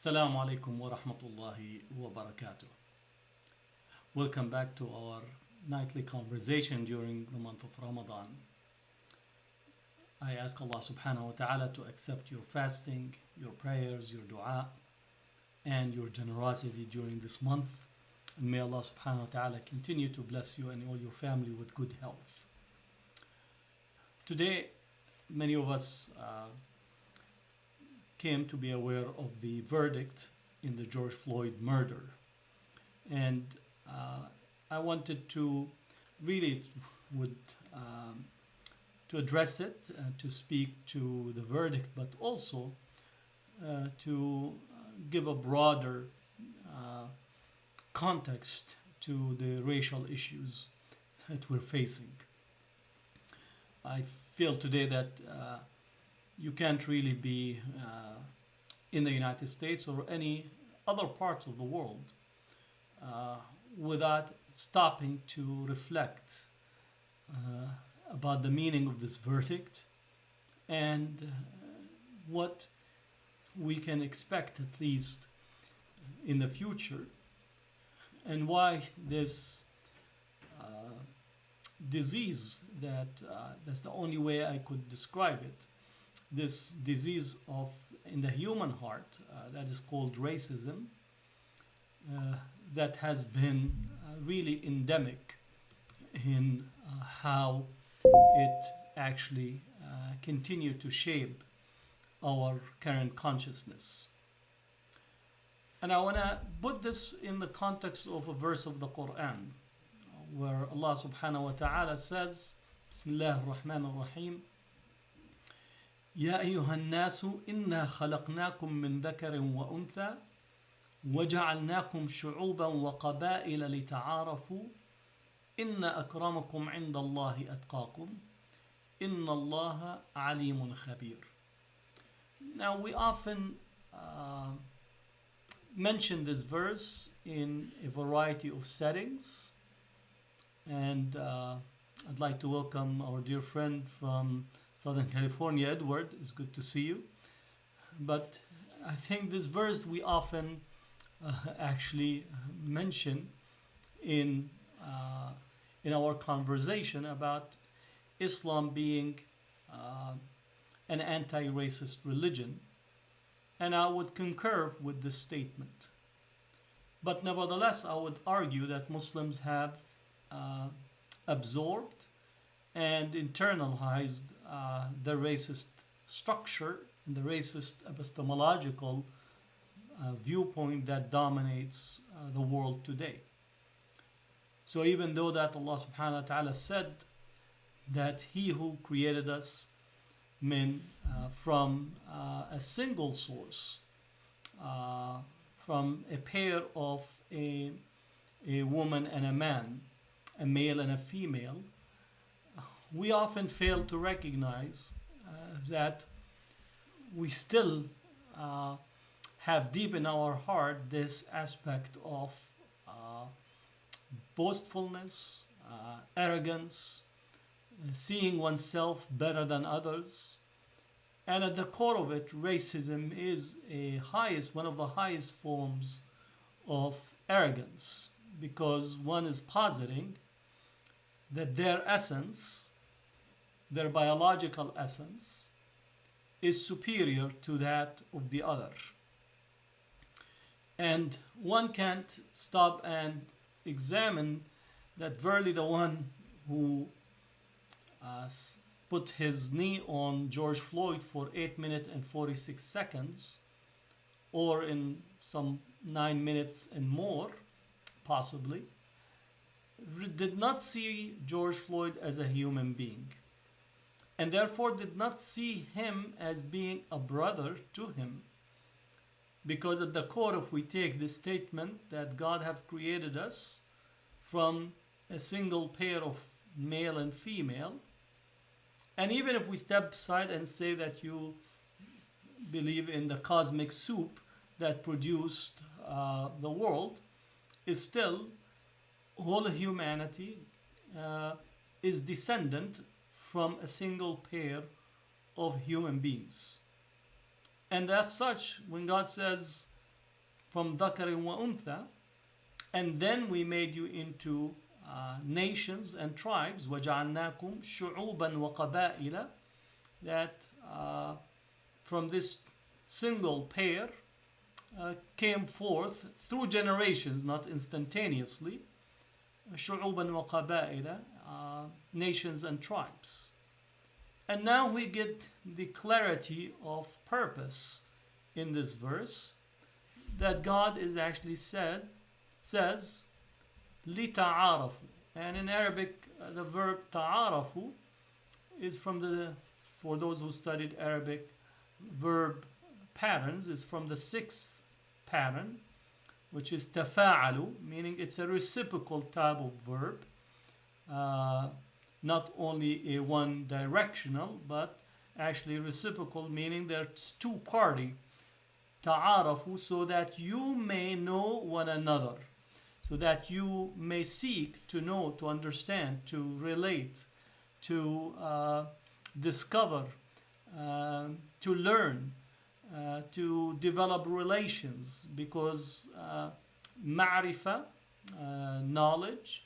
Assalamu alaikum wa rahmatullahi wa barakatuh. Welcome back to our nightly conversation during the month of Ramadan. I ask Allah subhanahu wa ta'ala to accept your fasting, your prayers, your dua, and your generosity during this month. And may Allah subhanahu wa ta'ala continue to bless you and all your family with good health. Today, many of us came to be aware of the verdict in the George Floyd murder. And I wanted to really to address it, to speak to the verdict, but also to give a broader context to the racial issues that we're facing. I feel today that you can't really be in the United States or any other parts of the world without stopping to reflect about the meaning of this verdict and what we can expect, at least in the future, and why this disease that's the only way I could describe it, this disease of in the human heart that is called racism, that has been really endemic in how it actually continue to shape our current consciousness. And I want to put this in the context of a verse of the Quran, where Allah subhanahu wa ta'ala says, Bismillah ar-Rahman ar-Rahim, يا أيها الناس إنا خلقناكم من ذكر وأنثى وجعلناكم شعوبا وقبائل لتعارفوا إن أكرمكم عند الله أتقاكم إن الله عليم خبير. Now we often mention this verse in a variety of settings, and I'd like to welcome our dear friend from Southern California, Edward. It's good to see you. But I think this verse we often actually mention in our conversation about Islam being an anti-racist religion, and I would concur with this statement. But nevertheless, I would argue that Muslims have absorbed and internalized the racist structure and the racist epistemological viewpoint that dominates the world today. So even though that Allah subhanahu wa ta'ala said that He who created us from a single source, from a pair of a woman and a man, a male and a female, we often fail to recognize that we still have deep in our heart this aspect of boastfulness, arrogance, seeing oneself better than others. And at the core of it, racism is one of the highest forms of arrogance, because one is positing that their essence, their biological essence, is superior to that of the other. And one can't stop and examine that verily the one who put his knee on George Floyd for 8 minutes and 46 seconds, or in some 9 minutes and more, possibly, did not see George Floyd as a human being, and therefore did not see him as being a brother to him. Because at the core, if we take this statement that God have created us from a single pair of male and female, and even if we step aside and say that you believe in the cosmic soup that produced the world, is still all humanity is descendant from a single pair of human beings. And as such, when God says from ذكر وأنثى, and then we made you into nations and tribes. وجعلناكم شعوبا وقبائل, that from this single pair came forth through generations, not instantaneously. شعوبا وقبائل, nations and tribes. And now we get the clarity of purpose in this verse, that God is actually says لِتَعَارَفُوا. And in Arabic, the verb ta'arafu is from for those who studied Arabic verb patterns, is from the sixth pattern, which is tafa'alu, meaning it's a reciprocal type of verb, not only a one directional, but actually reciprocal, meaning there's two party. Ta'arafu, so that you may know one another, so that you may seek to know, to understand, to relate, to discover, to learn, to develop relations, because ma'rifa, knowledge,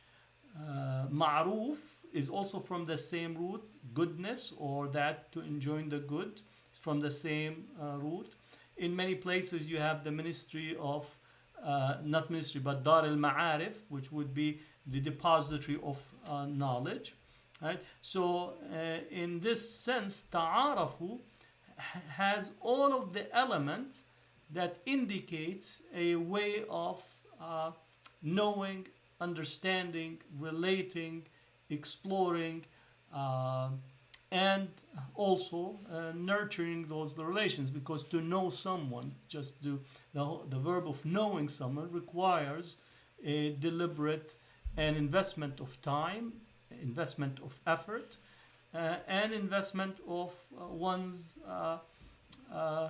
ma'ruf is also from the same root, goodness, or that to enjoy the good, it's from the same root. In many places you have the ministry of, not ministry, but Dar al-Ma'arif, which would be the depository of knowledge. Right? So in this sense, ta'arafu has all of the elements that indicates a way of knowing, understanding, relating, exploring, and also nurturing those relations, because to know someone, just the verb of knowing someone requires a deliberate and investment of time, investment of effort, and investment of one's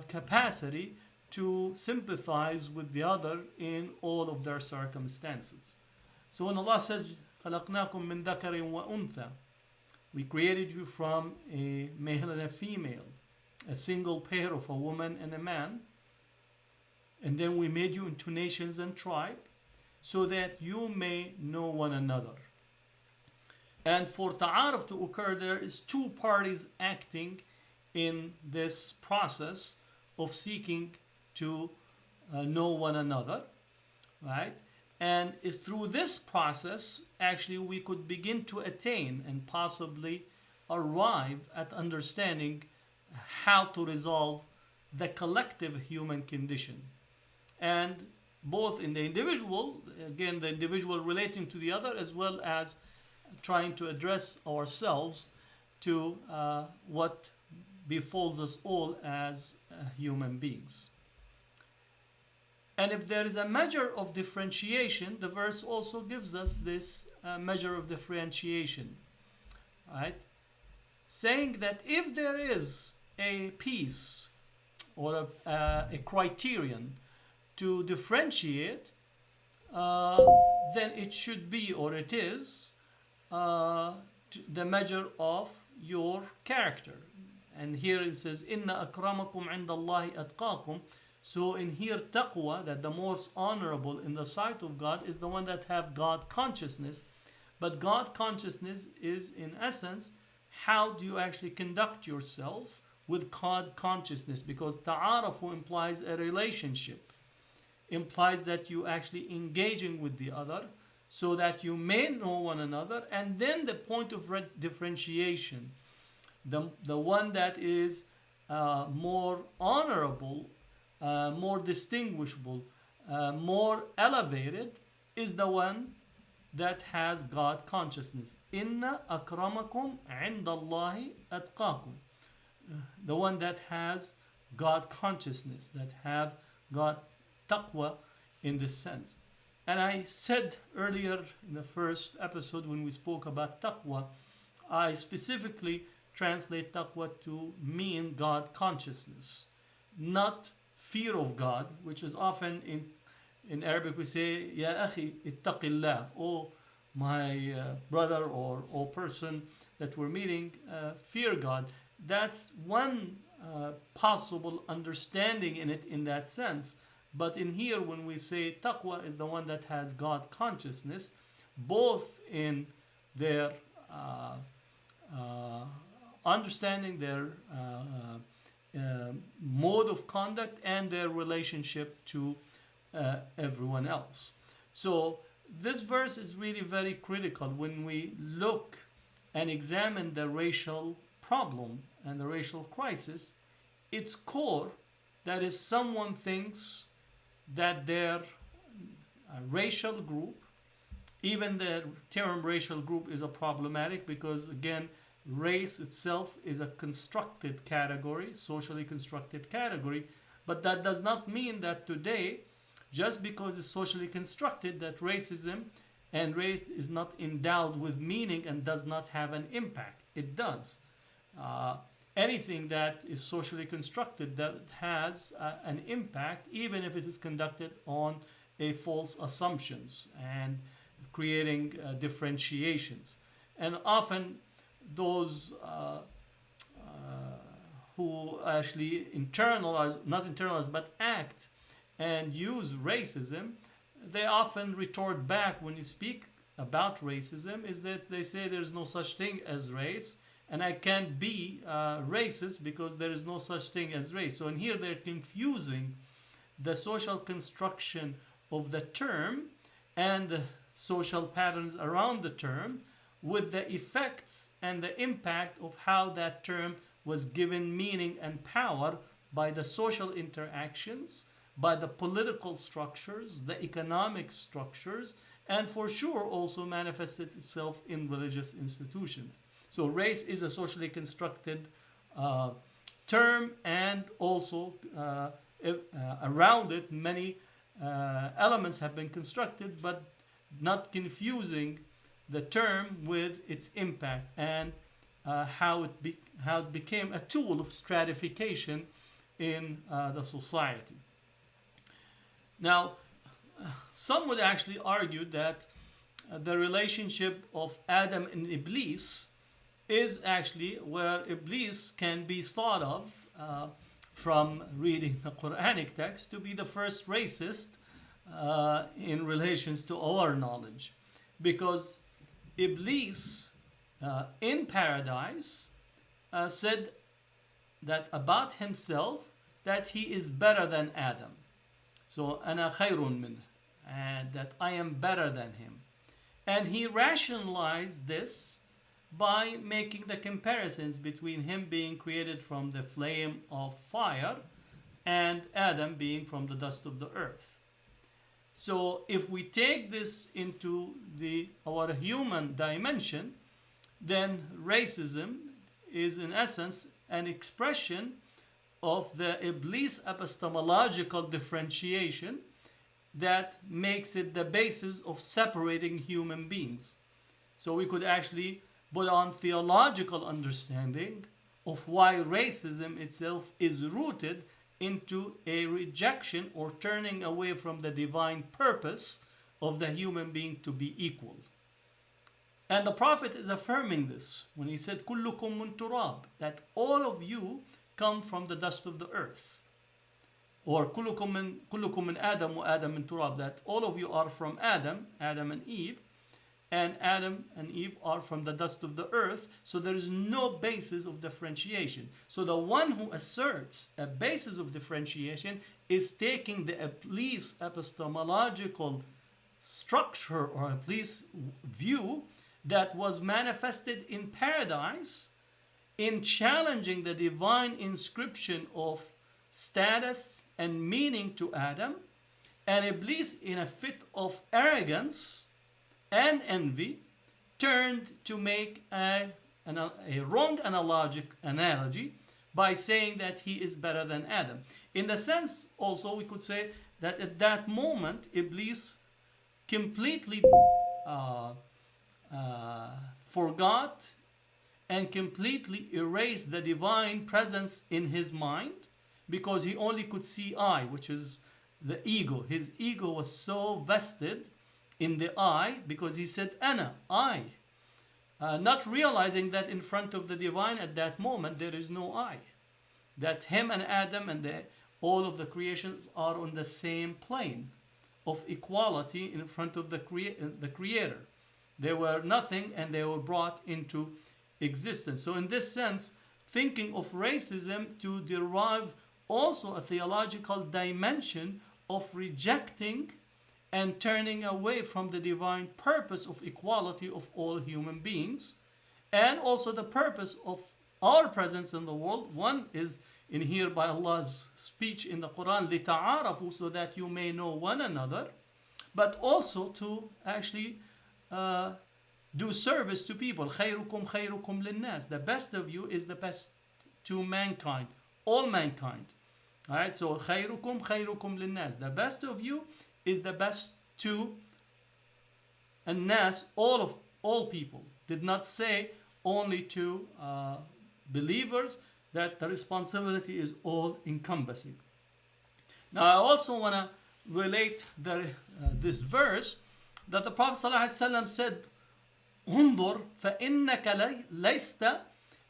capacity to sympathize with the other in all of their circumstances. So when Allah says خَلَقْنَاكُم مِّن ذَكَرٍ وَأُنثَى, we created you from a male and a female, a single pair of a woman and a man, and then we made you into nations and tribe, so that you may know one another. And for ta'aruf to occur, there is two parties acting in this process of seeking to know one another, right? And through this process, actually, we could begin to attain and possibly arrive at understanding how to resolve the collective human condition. And both in the individual, again, the individual relating to the other, as well as trying to address ourselves to what befalls us all as human beings. And if there is a measure of differentiation, the verse also gives us this measure of differentiation, right? Saying that if there is a piece or a criterion to differentiate, then it should be, or it is, the measure of your character. And here it says, "Inna akramakum indallahi atqakum." So in here, taqwa, that the most honorable in the sight of God is the one that have God consciousness. But God consciousness is, in essence, how do you actually conduct yourself with God consciousness? Because ta'arafu implies a relationship, implies that you actually engaging with the other, so that you may know one another. And then the point of differentiation, the one that is more honorable, more distinguishable, more elevated, is the one that has God consciousness. Inna akramakum indallahi atqakum. The one that has God consciousness, that have God taqwa in this sense. And I said earlier in the first episode when we spoke about taqwa, I specifically translate taqwa to mean God consciousness, not fear of God, which is often in Arabic we say, Ya akhi ittaqillah, oh my brother or person that we're meeting, fear God. That's one possible understanding in it in that sense. But in here, when we say taqwa is the one that has God consciousness, both in their understanding, their mode of conduct, and their relationship to everyone else. So this verse is really very critical when we look and examine the racial problem and the racial crisis. Its core, that is, someone thinks that their racial group, even the term racial group is a problematic, because again, race itself is a constructed category, socially constructed category. But that does not mean that today, just because it's socially constructed, that racism and race is not endowed with meaning and does not have an impact. It does. Anything that is socially constructed that has an impact, even if it is conducted on a false assumptions and creating differentiations. And often those who actually not internalize, but act and use racism, they often retort back when you speak about racism, is that they say there's no such thing as race, and I can't be racist because there is no such thing as race. So in here they're confusing the social construction of the term and the social patterns around the term with the effects and the impact of how that term was given meaning and power by the social interactions, by the political structures, the economic structures, and for sure also manifested itself in religious institutions. So race is a socially constructed term, and also around it many elements have been constructed, but not confusing the term with its impact and how it became a tool of stratification in the society. Now, some would actually argue that the relationship of Adam and Iblis is actually where Iblis can be thought of from reading the Quranic text to be the first racist in relations to our knowledge, because Iblis in paradise said that about himself that he is better than Adam. So ana khayrun min, and that I am better than him. And he rationalized this by making the comparisons between him being created from the flame of fire and Adam being from the dust of the earth. So if we take this into our human dimension, then racism is in essence an expression of the Iblis epistemological differentiation that makes it the basis of separating human beings. So we could actually put on theological understanding of why racism itself is rooted into a rejection or turning away from the divine purpose of the human being to be equal. And the Prophet is affirming this when he said, "Kullukum min turab," that all of you come from the dust of the earth. Or kullukum min Adam wa Adam min turab, that all of you are from Adam and Eve, and Adam and Eve are from the dust of the earth. So there is no basis of differentiation. So the one who asserts a basis of differentiation is taking the Iblis epistemological structure or Iblis view that was manifested in paradise in challenging the divine inscription of status and meaning to Adam, and Iblis, in a fit of arrogance and envy, turned to make a wrong analogy by saying that he is better than Adam. In the sense, also, we could say that at that moment, Iblis completely forgot and completely erased the divine presence in his mind, because he only could see I, which is the ego. His ego was so vested in the I, because he said Ana, I, not realizing that in front of the divine at that moment there is no I, that him and Adam and all of the creations are on the same plane of equality in front of the Creator. They were nothing and they were brought into existence. So in this sense, thinking of racism to derive also a theological dimension of rejecting and turning away from the divine purpose of equality of all human beings, and also the purpose of our presence in the world. One is in here by Allah's speech in the Quran, لِتَعَارَفُوا, so that you may know one another, but also to actually do service to people. خَيْرُكُمْ خَيْرُكُمْ لِلنَّاسِ. The best of you is the best to mankind, all mankind. All right, so خَيْرُكُمْ خَيْرُكُمْ لِلنَّاسِ. The best of you is the best to الناس, all people. Did not say only to believers, that the responsibility is all encompassing. Now I also want to relate this verse that the Prophet ﷺ said, انظر فإنك ليست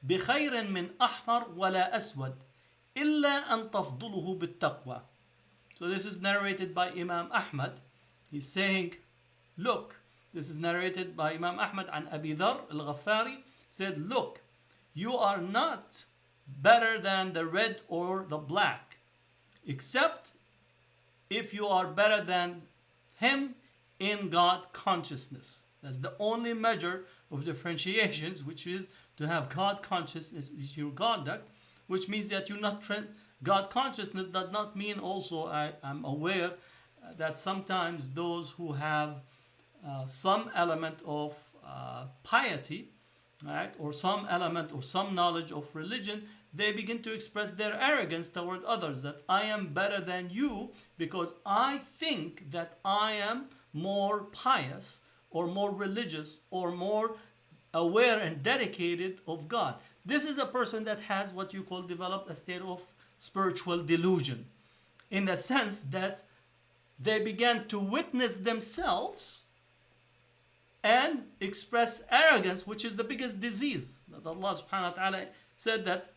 بخير من أحمر ولا أسود إلا أن تفضله بالتقوى. So this is narrated by Imam Ahmad. He's saying, look, this is narrated by Imam Ahmad and Abi Dharr al-Ghaffari, said, look, you are not better than the red or the black, except if you are better than him in God consciousness. That's the only measure of differentiations, which is to have God consciousness is your conduct, which means that you're not God consciousness does not mean also, I'm aware that sometimes those who have some element of piety, right, or some element or some knowledge of religion, they begin to express their arrogance toward others, that I am better than you because I think that I am more pious or more religious or more aware and dedicated of God. This is a person that has what you call developed a state of spiritual delusion, in the sense that they began to witness themselves and express arrogance, which is the biggest disease. That Allah subhanahu wa ta'ala said that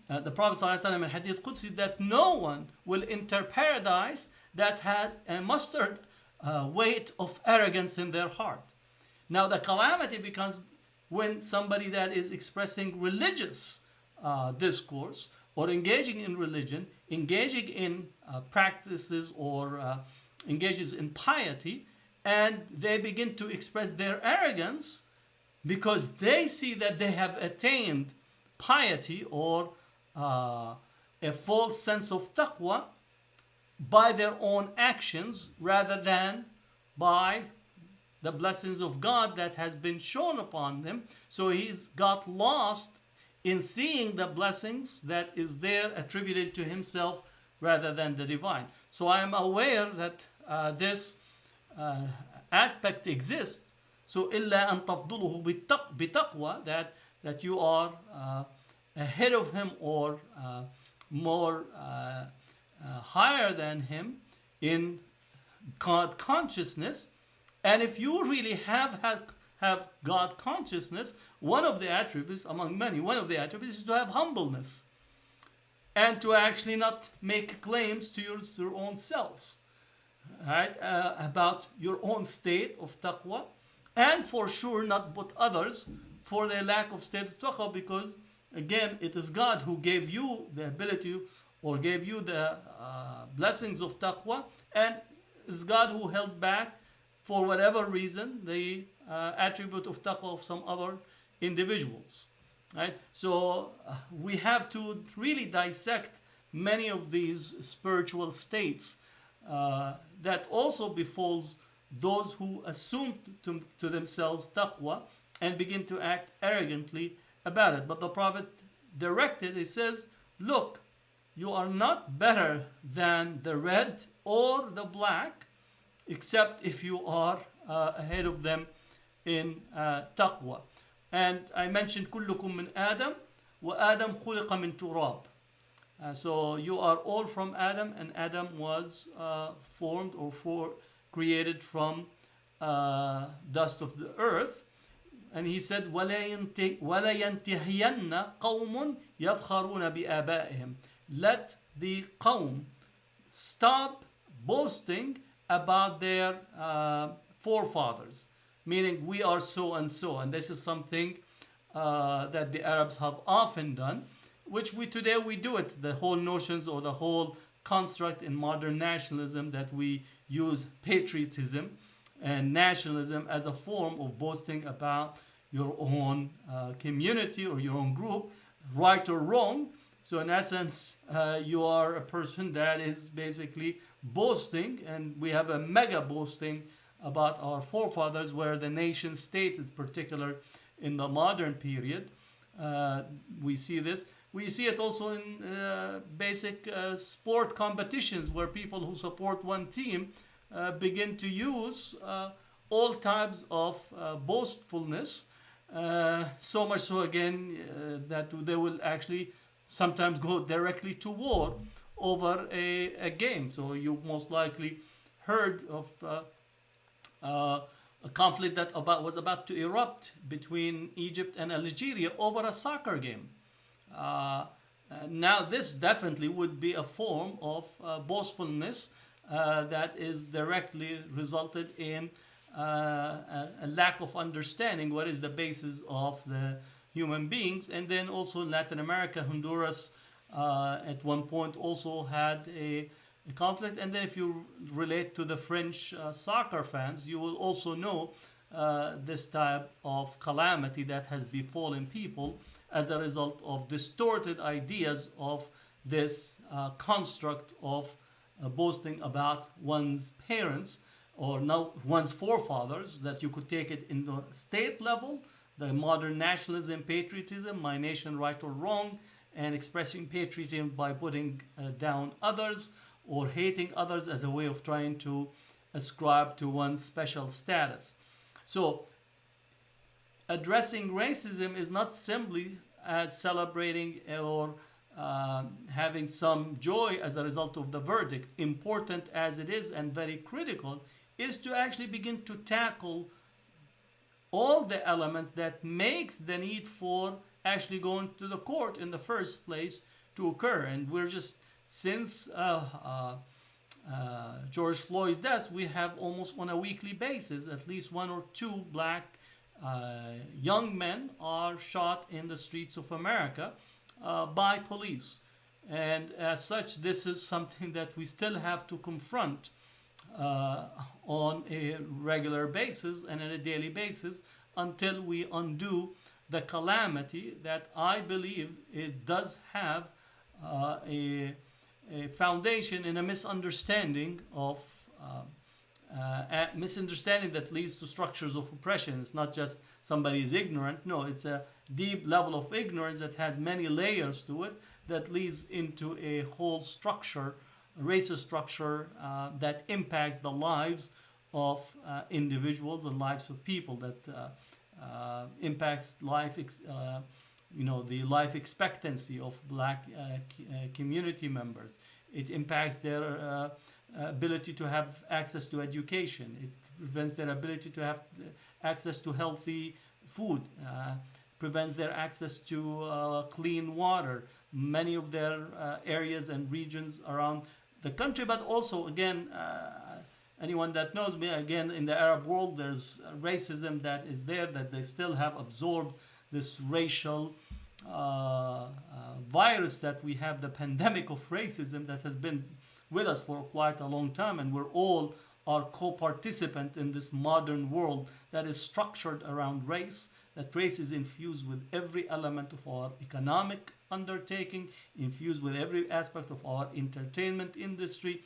the Prophet ﷺ in Hadith Qudsi, that no one will enter paradise that had a mustard weight of arrogance in their heart. Now the calamity becomes when somebody that is expressing religious discourse or engaging in religion, engaging in practices or engages in piety, and they begin to express their arrogance because they see that they have attained piety or a false sense of taqwa by their own actions rather than by the blessings of God that has been shown upon them. So he's got lost in seeing the blessings that is there attributed to himself rather than the divine. So I am aware that this aspect exists. So إِلَّا أَن تَفْضُلُهُ بِتَقْوَى, that you are ahead of him or more higher than him in God consciousness. And if you really have God consciousness, one of the attributes, among many, one of the attributes is to have humbleness and to actually not make claims to your own selves, right? About your own state of taqwa, and for sure not put others for their lack of state of taqwa, because again, it is God who gave you the ability or gave you the blessings of taqwa, and it's God who held back for whatever reason the attribute of taqwa of some other individuals, right? So we have to really dissect many of these spiritual states that also befalls those who assume to themselves taqwa and begin to act arrogantly about it. But the Prophet directed, he says, look, you are not better than the red or the black, except if you are ahead of them in taqwa. And I mentioned كلكم من آدم وآدم خلق من تراب. So you are all from Adam, and Adam was formed or created from dust of the earth. And he said, وَلَا يَنْتَهِيَنَّ قَوْمٌ يَفْخَرُونَ بِآبَائِهِمْ. Let the qawm, stop boasting about their forefathers, meaning we are so and so. And this is something that the Arabs have often done, which we today we do it. The whole notions or the whole construct in modern nationalism that we use patriotism and nationalism as a form of boasting about your own community or your own group, right or wrong. So in essence, you are a person that is basically boasting, and we have a mega boasting about our forefathers, where the nation state is particular in the modern period. We see this. We see it also in basic sport competitions, where people who support one team begin to use all types of boastfulness. So much so, again, that they will actually sometimes go directly to war over a game. So you most likely heard of a conflict that was about to erupt between Egypt and Algeria over a soccer game. Now, this definitely would be a form of boastfulness that is directly resulted in a lack of understanding what is the basis of the human beings. And then also Latin America, Honduras at one point also had a conflict. And then if you relate to the French soccer fans, you will also know this type of calamity that has befallen people as a result of distorted ideas of this construct of boasting about one's parents or now one's forefathers, that you could take it in the state level, the modern nationalism, patriotism, my nation right or wrong, and expressing patriotism by putting down others or hating others as a way of trying to ascribe to one's special status. So addressing racism is not simply as celebrating or having some joy as a result of the verdict, important as it is and very critical, is to actually begin to tackle all the elements that makes the need for actually going to the court in the first place to occur. And we're just, since George Floyd's death, we have almost on a weekly basis at least one or two black young men are shot in the streets of America by police. And as such, this is something that we still have to confront on a regular basis and on a daily basis until we undo the calamity that I believe it does have a foundation in a misunderstanding of a misunderstanding that leads to structures of oppression. It's not just somebody is ignorant. No, it's a deep level of ignorance that has many layers to it that leads into a whole structure, a racist structure that impacts the lives of individuals and lives of people, that impacts life, the life expectancy of black community members. It impacts their ability to have access to education. It prevents their ability to have access to healthy food, prevents their access to clean water. Many of their areas and regions around the country, but also, again, anyone that knows me, again, in the Arab world, there's racism that is there, that they still have absorbed this racial virus that we have, the pandemic of racism that has been with us for quite a long time, and we're all are co-participant in this modern world that is structured around race, that race is infused with every element of our economic undertaking, infused with every aspect of our entertainment industry,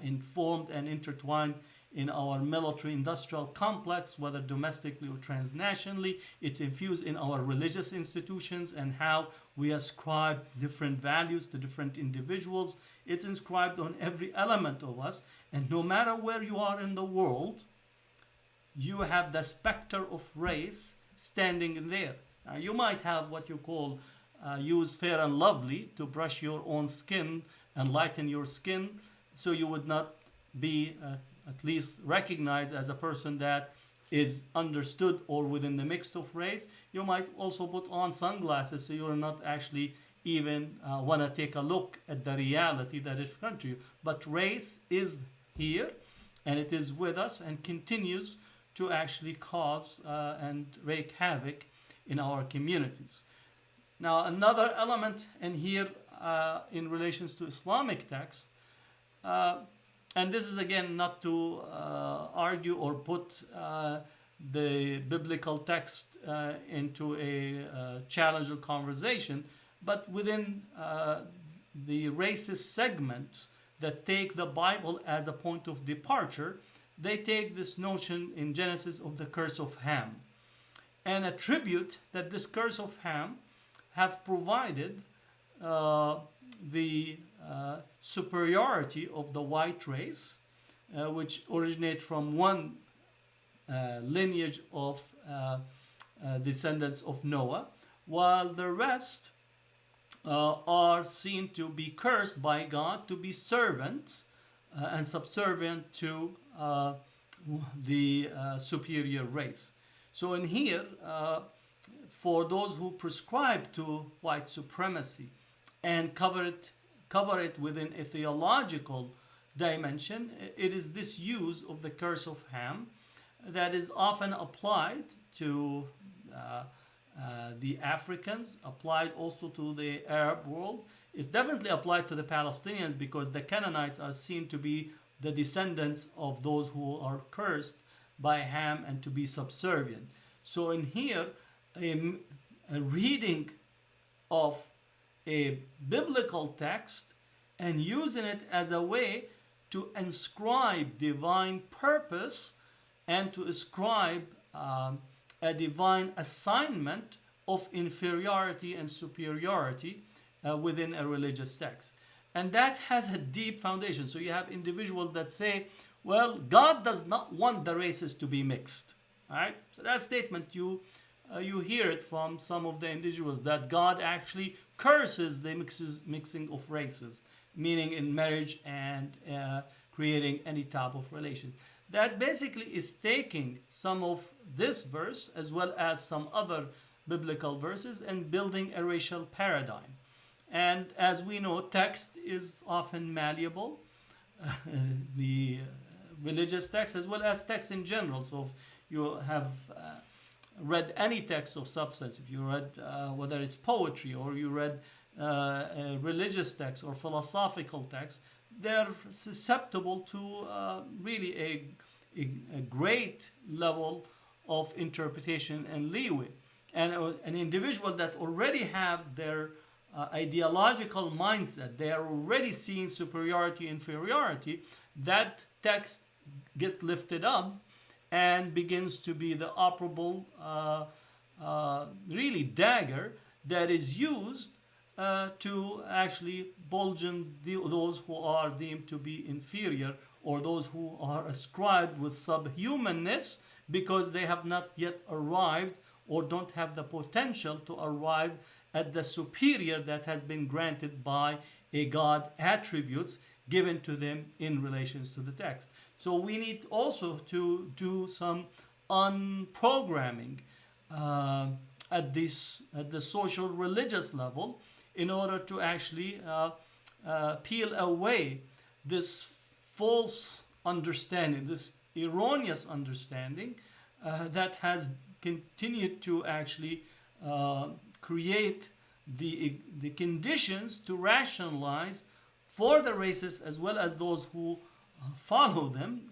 informed and intertwined in our military-industrial complex, whether domestically or transnationally. It's infused in our religious institutions and how we ascribe different values to different individuals. It's inscribed on every element of us. And no matter where you are in the world, you have the specter of race standing there. Now, you might have what you call use Fair and Lovely to brush your own skin and lighten your skin, so you would not be at least recognized as a person that is understood or within the mix of race. You might also put on sunglasses so you're not actually even want to take a look at the reality that is in front of you. But race is here, and it is with us, and continues to actually cause and wreak havoc in our communities. Now, another element, and here in relations to Islamic texts, and this is again not to argue or put the biblical text into a challenging conversation, but within the racist segments that take the Bible as a point of departure, they take this notion in Genesis of the curse of Ham and attribute that this curse of Ham have provided the superiority of the white race, which originate from one lineage of descendants of Noah, while the rest are seen to be cursed by God to be servants and subservient to the superior race. So in here, for those who prescribe to white supremacy and cover it within a theological dimension, it is this use of the curse of Ham that is often applied to the Africans, applied also to the Arab world. It's definitely applied to the Palestinians because the Canaanites are seen to be the descendants of those who are cursed by Ham and to be subservient. So in here, a reading of a biblical text and using it as a way to inscribe divine purpose and to ascribe a divine assignment of inferiority and superiority within a religious text. And that has a deep foundation. So you have individuals that say, well, God does not want the races to be mixed. Right? So that statement, you hear it from some of the individuals, that God actually curses the mixing of races, meaning in marriage and creating any type of relation. That basically is taking some of this verse as well as some other biblical verses and building a racial paradigm. And as we know, text is often malleable, the religious text as well as text in general. So if you have read any text of substance, if you read whether it's poetry or you read a religious text or philosophical text, they're susceptible to really a great level of interpretation and leeway. And an individual that already have their ideological mindset, they are already seeing superiority, inferiority, that text gets lifted up and begins to be the operable, really dagger that is used to actually bulletin those who are deemed to be inferior or those who are ascribed with subhumanness because they have not yet arrived or don't have the potential to arrive at the superior that has been granted by a God attributes given to them in relations to the text. So we need also to do some unprogramming at the social religious level in order to actually peel away this false understanding, this erroneous understanding that has continued to actually create the conditions to rationalize for the racists as well as those who follow them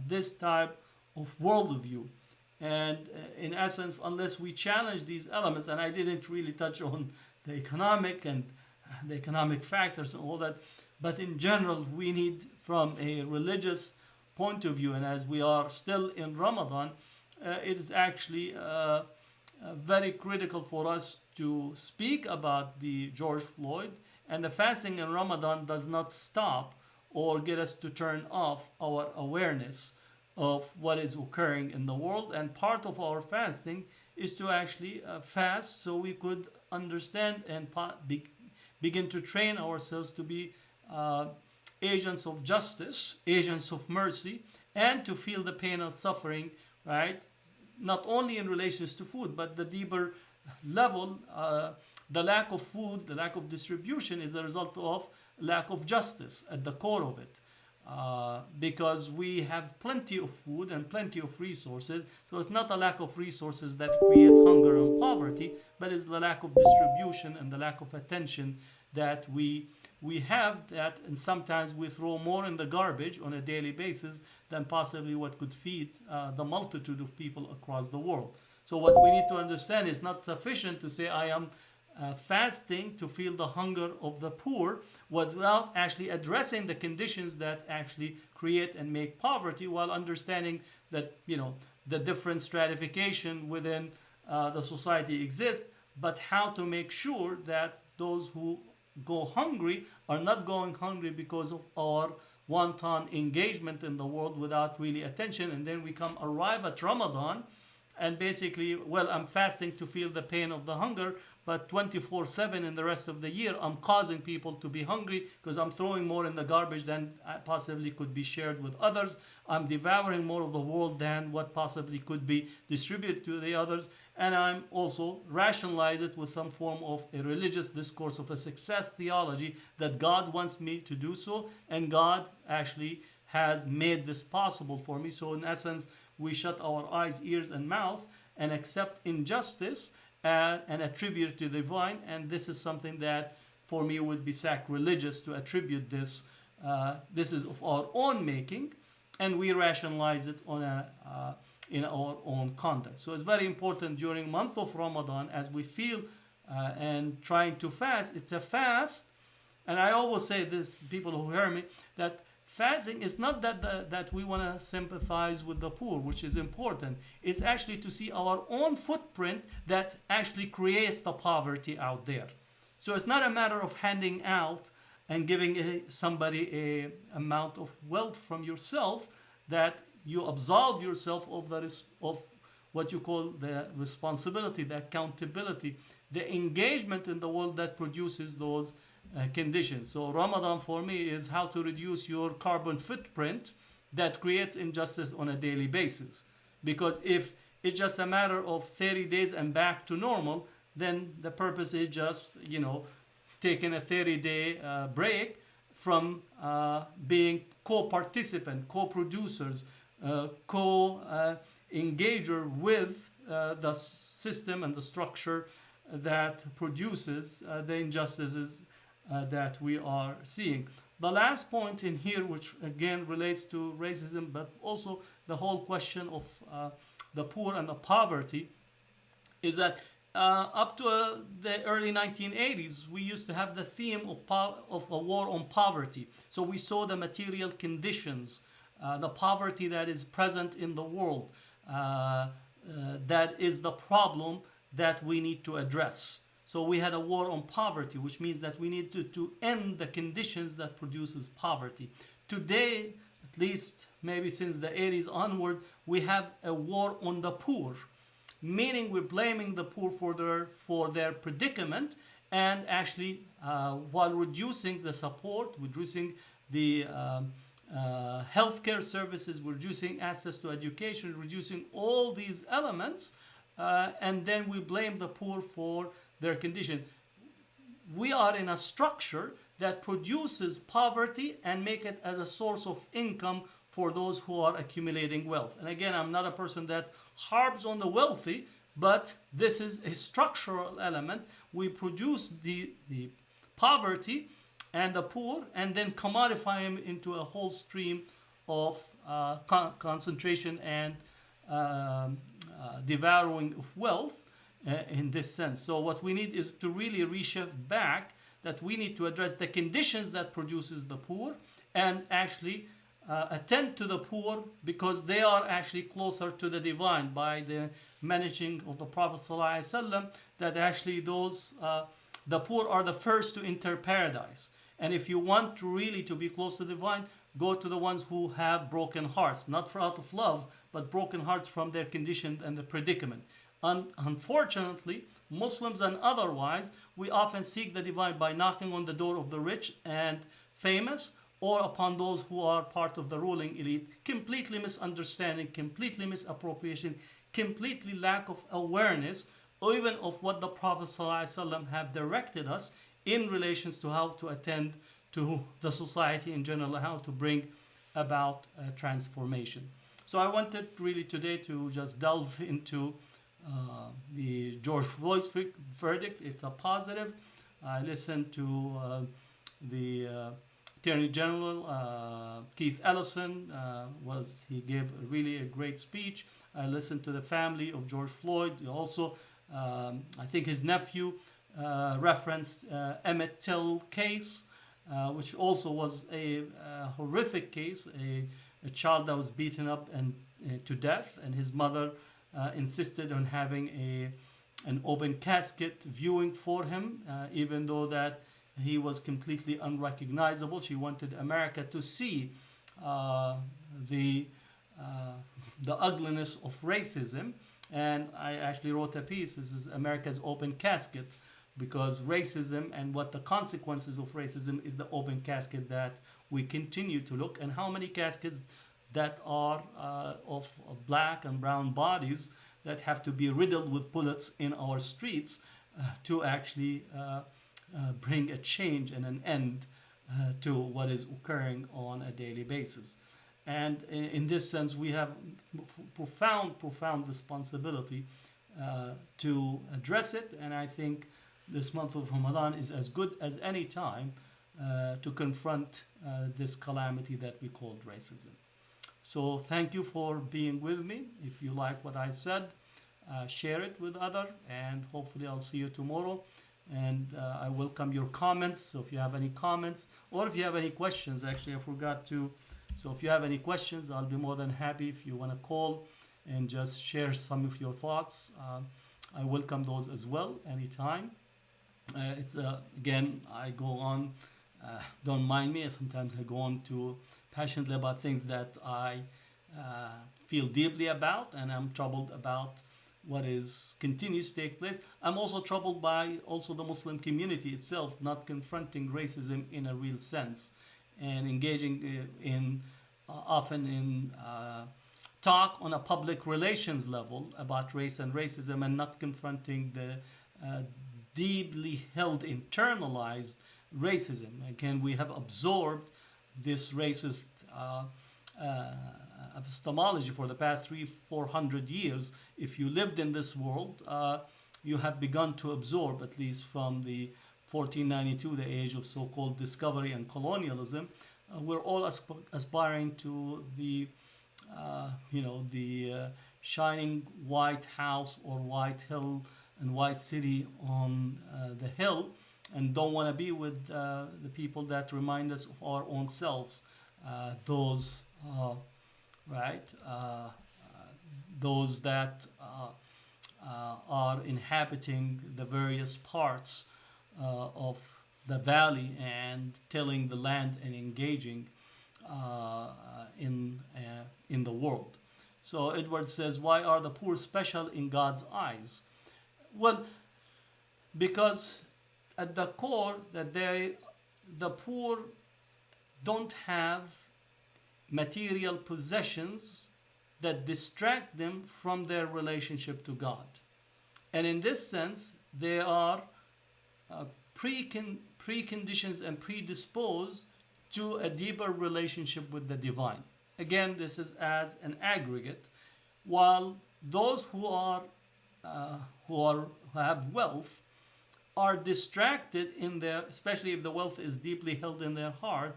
this type of worldview. And in essence, unless we challenge these elements, and I didn't really touch on the economic and the economic factors and all that, but in general, we need from a religious point of view, and as we are still in Ramadan, it is actually very critical for us to speak about the George Floyd, and the fasting in Ramadan does not stop or get us to turn off our awareness of what is occurring in the world. And part of our fasting is to actually fast so we could understand and begin to train ourselves to be agents of justice, agents of mercy, and to feel the pain of suffering, right? Not only in relations to food, but the deeper level The lack of food, the lack of distribution is the result of lack of justice at the core of it. Because we have plenty of food and plenty of resources. So it's not a lack of resources that creates hunger and poverty, but it's the lack of distribution and the lack of attention that we have that, and sometimes we throw more in the garbage on a daily basis than possibly what could feed the multitude of people across the world. So what we need to understand is not sufficient to say I am fasting to feel the hunger of the poor without actually addressing the conditions that actually create and make poverty, while understanding that the different stratification within the society exists, but how to make sure that those who go hungry are not going hungry because of our wanton engagement in the world without really attention. And then we arrive at Ramadan and basically, well, I'm fasting to feel the pain of the hunger, but 24/7 in the rest of the year, I'm causing people to be hungry because I'm throwing more in the garbage than possibly could be shared with others. I'm devouring more of the world than what possibly could be distributed to the others. And I'm also rationalize it with some form of a religious discourse of a success theology that God wants me to do so, and God actually has made this possible for me. So in essence, we shut our eyes, ears, and mouth and accept injustice and attribute it to the divine. And this is something that for me would be sacrilegious to attribute this. This is of our own making, and we rationalize it in our own context. So it's very important during month of Ramadan as we feel and trying to fast. It's a fast, and I always say this, people who hear me, that fasting is not that we want to sympathize with the poor, which is important. It's actually to see our own footprint that actually creates the poverty out there. So it's not a matter of handing out and giving somebody a amount of wealth from yourself that you absolve yourself of what you call the responsibility, the accountability, the engagement in the world that produces those conditions. So Ramadan for me is how to reduce your carbon footprint that creates injustice on a daily basis. Because if it's just a matter of 30 days and back to normal, then the purpose is just, taking a 30-day break from being co-participant, co-producers, co-engager with the system and the structure that produces the injustices that we are seeing. The last point in here, which again relates to racism, but also the whole question of the poor and the poverty, is that up to the early 1980s, we used to have the theme of a war on poverty. So we saw the material conditions, the poverty that is present in the world, that is the problem that we need to address. So we had a war on poverty, which means that we need to end the conditions that produces poverty. Today, at least maybe since the 80s onward, we have a war on the poor, meaning we're blaming the poor for their predicament, and actually while reducing the support, reducing the healthcare services, reducing access to education, reducing all these elements, and then we blame the poor for their condition. We are in a structure that produces poverty and make it as a source of income for those who are accumulating wealth. And again, I'm not a person that harps on the wealthy, but this is a structural element. We produce the poverty and the poor and then commodify them into a whole stream of concentration and devouring of wealth in this sense. So what we need is to really reshift back, that we need to address the conditions that produces the poor and actually attend to the poor, because they are actually closer to the divine by the managing of the Prophet ﷺ, that actually the poor are the first to enter paradise. And if you want to really to be close to the divine, go to the ones who have broken hearts, not for out of love, but broken hearts from their condition and the predicament. Unfortunately, Muslims and otherwise, we often seek the divine by knocking on the door of the rich and famous, or upon those who are part of the ruling elite. Completely misunderstanding, completely misappropriation, completely lack of awareness or even of what the Prophet ﷺ have directed us in relations to how to attend to the society in general, how to bring about transformation. So I wanted really today to just delve into the George Floyd's verdict. It's a positive. I listened to the Attorney General Keith Ellison. He gave really a great speech. I listened to the family of George Floyd. Also, I think his nephew referenced Emmett Till case, which also was a horrific case, a child that was beaten up and to death, and his mother insisted on having an open casket viewing for him, even though that he was completely unrecognizable. She wanted America to see the ugliness of racism, and I actually wrote a piece. This is America's open casket, because racism and what the consequences of racism is the open casket that we continue to look, and how many caskets that are of black and brown bodies that have to be riddled with bullets in our streets to actually bring a change and an end to what is occurring on a daily basis. And in this sense, we have profound responsibility to address it. And I think this month of Ramadan is as good as any time to confront this calamity that we called racism. So thank you for being with me. If you like what I said, share it with others, and hopefully I'll see you tomorrow. And I welcome your comments. So if you have any comments, or if you have any questions, actually I forgot to. So if you have any questions, I'll be more than happy if you want to call and just share some of your thoughts. I welcome those as well anytime. It's again, I go on. Don't mind me. Sometimes I go on to passionately about things that I feel deeply about, and I'm troubled about what is continues to take place. I'm also troubled by also the Muslim community itself not confronting racism in a real sense, and engaging in often in talk on a public relations level about race and racism, and not confronting the deeply held internalized racism. Again, we have absorbed this racist epistemology for the past 300-400 years. If you lived in this world, you have begun to absorb, at least from the 1492, the age of so-called discovery and colonialism. We're all aspiring to the shining white house or white hill and white city on the hill, and don't want to be with the people that remind us of our own selves. Those that are inhabiting the various parts of the valley and tilling the land and engaging in the world. So Edward says, why are the poor special in God's eyes? Well, because at the core that the poor don't have material possessions that distract them from their relationship to God. And in this sense, they are preconditions and predisposed to a deeper relationship with the divine. Again, this is as an aggregate, while those who have wealth are distracted in their, especially if the wealth is deeply held in their heart,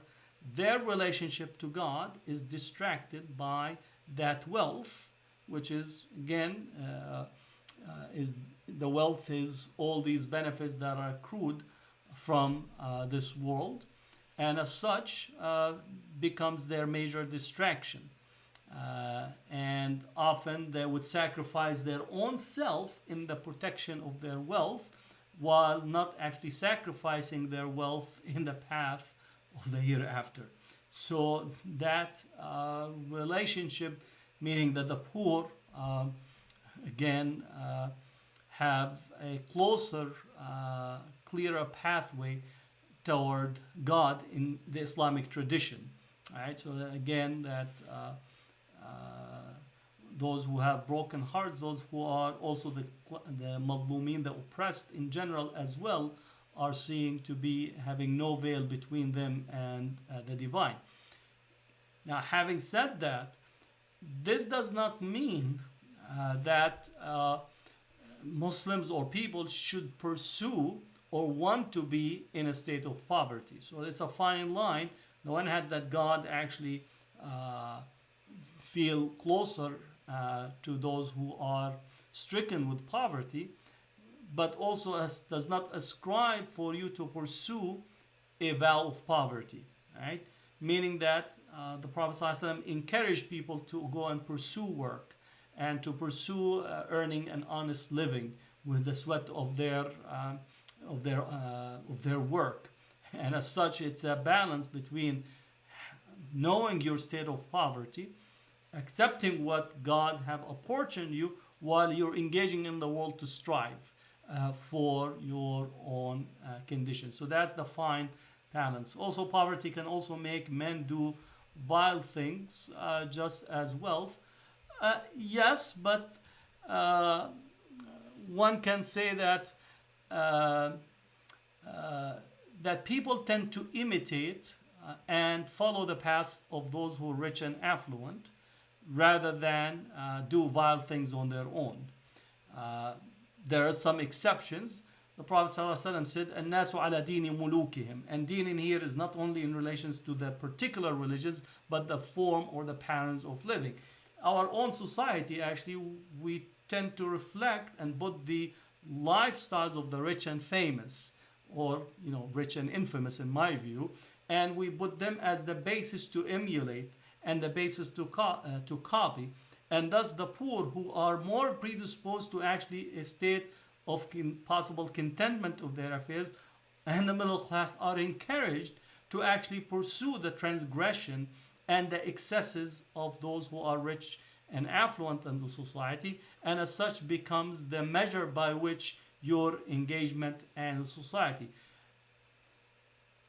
their relationship to God is distracted by that wealth, which is again is the wealth is all these benefits that are accrued from this world, and as such becomes their major distraction. And often they would sacrifice their own self in the protection of their wealth, while not actually sacrificing their wealth in the path of the hereafter. So that relationship, meaning that the poor again have a closer, clearer pathway toward God in the Islamic tradition. All right. So again, that those who have broken hearts, those who are also the madlumin, the oppressed in general as well, are seen to be having no veil between them and the divine. Now, having said that, this does not mean that Muslims or people should pursue or want to be in a state of poverty. So it's a fine line. On the one hand, that God actually feel closer to those who are stricken with poverty, but also does not ascribe for you to pursue a vow of poverty, right? Meaning that the Prophet ﷺ encouraged people to go and pursue work and to pursue earning an honest living with the sweat of their work. And as such, it's a balance between knowing your state of poverty, accepting what God have apportioned you, while you're engaging in the world to strive for your own condition. So that's the fine balance. Also, poverty can also make men do vile things just as wealth. Yes, but one can say that that people tend to imitate and follow the paths of those who are rich and affluent, rather than do vile things on their own. There are some exceptions. The Prophet ﷺ said, "النَّاسُ عَلَى دِينِ مُلُوكِهِمْ." And deen in here is not only in relations to the particular religions, but the form or the patterns of living. Our own society, actually, we tend to reflect and put the lifestyles of the rich and famous, or rich and infamous in my view, and we put them as the basis to emulate and the basis to copy. And thus the poor, who are more predisposed to actually a state of possible contentment of their affairs, and the middle class are encouraged to actually pursue the transgression and the excesses of those who are rich and affluent in the society, and as such becomes the measure by which your engagement in society.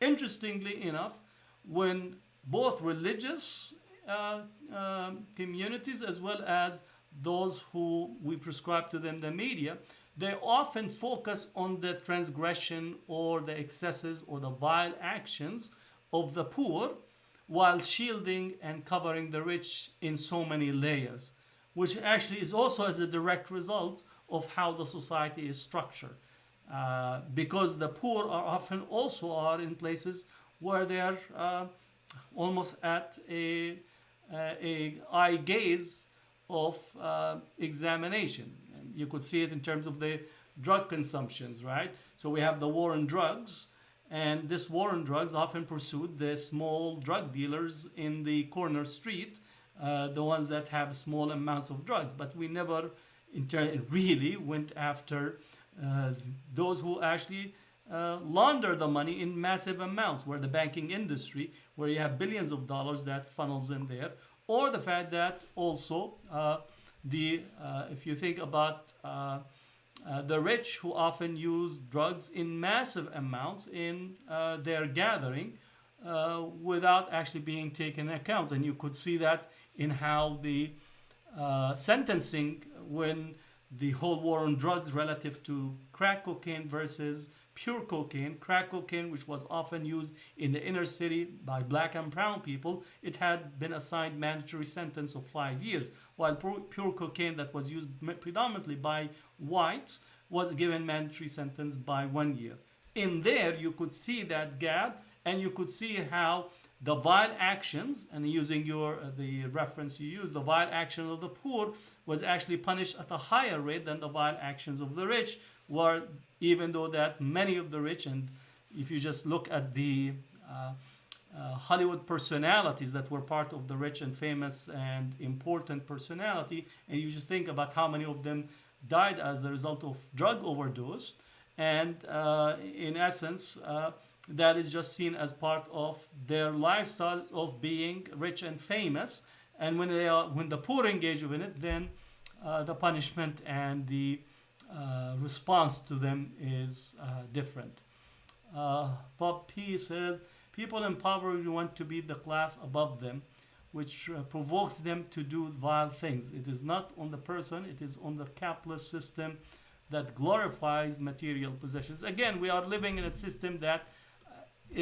Interestingly enough, when both religious communities as well as those who we prescribe to them, the media, they often focus on the transgression or the excesses or the vile actions of the poor, while shielding and covering the rich in so many layers, which actually is also as a direct result of how the society is structured. Because the poor are often also are in places where they are almost at a eye gaze of examination. And you could see it in terms of the drug consumptions, right? So we have the war on drugs, and this war on drugs often pursued the small drug dealers in the corner street, the ones that have small amounts of drugs. But we never really went after those who actually launder the money in massive amounts, where the banking industry, where you have billions of dollars that funnels in there, or the fact that also if you think about the rich, who often use drugs in massive amounts in their gathering without actually being taken into account. And you could see that in how the sentencing, when the whole war on drugs relative to crack cocaine versus pure cocaine, crack cocaine, which was often used in the inner city by black and brown people, it had been assigned mandatory sentence of 5 years, while pure cocaine that was used predominantly by whites was given mandatory sentence by 1 year. In there, you could see that gap, and you could see how the vile actions, and using the reference you use, the vile action of the poor was actually punished at a higher rate than the vile actions of the rich, were, even though that many of the rich, and if you just look at the Hollywood personalities that were part of the rich and famous and important personality, and you just think about how many of them died as a result of drug overdose, and in essence, that is just seen as part of their lifestyles of being rich and famous. And when the poor engage in it, then the punishment and the response to them is different. Bob P says, people in poverty want to be the class above them, which provokes them to do vile things. It is not on the person, it is on the capitalist system that glorifies material possessions. Again, we are living in a system that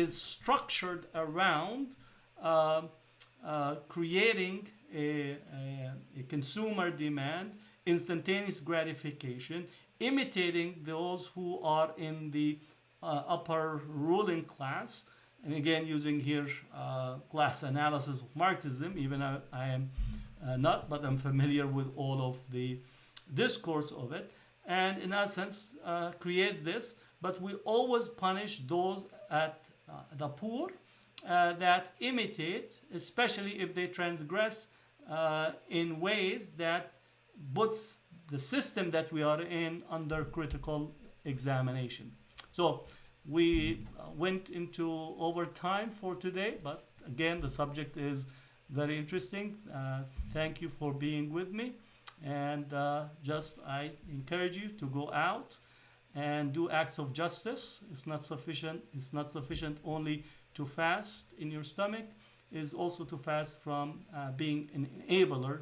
is structured around creating a consumer demand, instantaneous gratification, imitating those who are in the upper ruling class. And again, using here class analysis of Marxism, even I am not, but I'm familiar with all of the discourse of it. And in essence, create this, but we always punish those at the poor that imitate, especially if they transgress in ways that puts the system that we are in under critical examination. So we went into overtime for today, but again, the subject is very interesting. Thank you for being with me, and I encourage you to go out and do acts of justice. It's not sufficient. It's not sufficient only to fast in your stomach. Is also to fast from being an enabler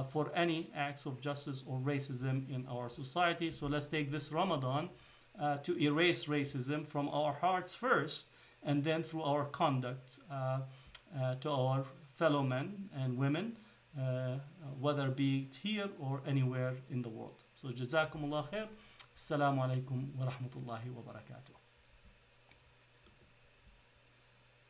for any acts of justice or racism in our society. So let's take this Ramadan to erase racism from our hearts first, and then through our conduct to our fellow men and women, whether be it here or anywhere in the world. So Jazakumullah khair. Assalamu alaikum wa rahmatullahi wa barakatuh.